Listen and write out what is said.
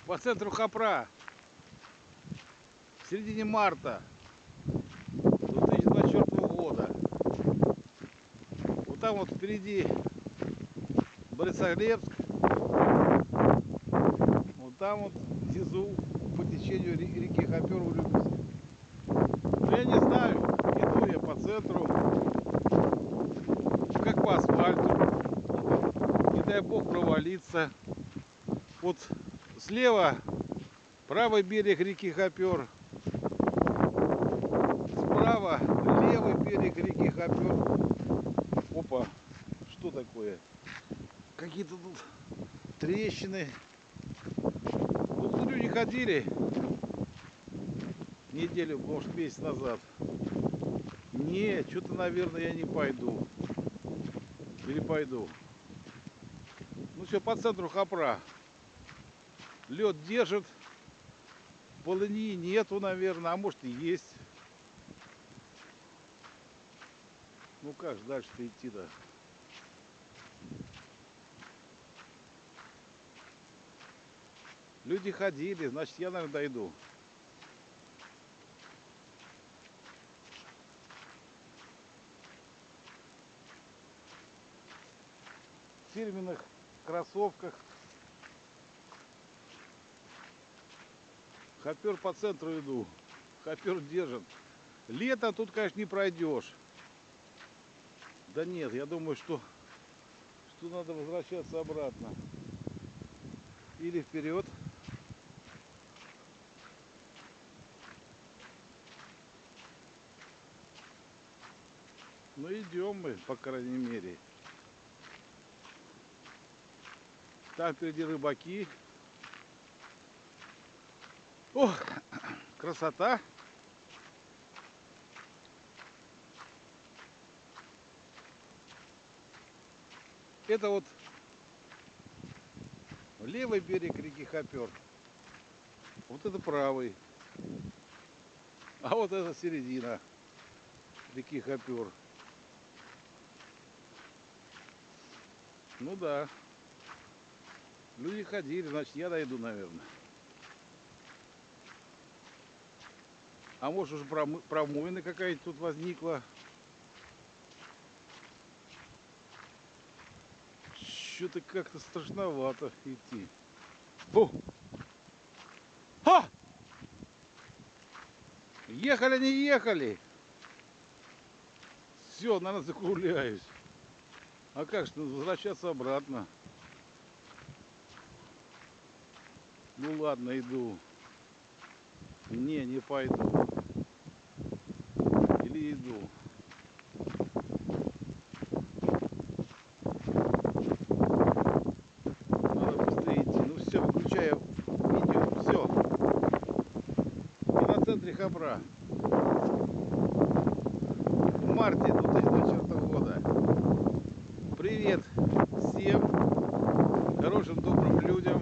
По центру Хопра в середине марта 2024 года. Вот там вот впереди Борисоглебск, вот там вот внизу по течению реки Хопер Урюпинск. Но я не знаю, иду я по центру, как по асфальту, не дай бог провалиться. Вот слева правый берег реки Хопер, справа левый берег реки Хопер. Опа, что такое? Какие-то тут трещины. Тут люди ходили неделю, может, месяц назад. Не, что-то, наверное, я не пойду. Или пойду. Ну все, по центру Хопра. Лед держит. Полыни нету, наверное, а может и есть. Ну как же дальше-то идти-то? Люди ходили, значит, я, наверное, дойду. В фирменных кроссовках. Хопер по центру иду. Хопер держит. Лето тут, конечно, не пройдешь. Да нет, я думаю, что надо возвращаться обратно. Или вперед. Ну идем мы, по крайней мере. Там впереди рыбаки. Ох, красота. Это вот левый берег реки Хопер. Вот это правый. А вот это середина реки Хопер. Ну да. Люди ходили, значит, я дойду, наверное. А может уже промоина какая-то тут возникла. Что-то как-то страшновато идти. О! Ха! Ехали, не ехали. Все, наверное, закругляюсь. А как же, надо возвращаться обратно. Ну ладно, иду. Не пойду. Или иду. Надо быстрее идти. Ну все, выключаю видео. Все. И на центре Хопра. В марте 2024 года. Привет всем хорошим добрым людям.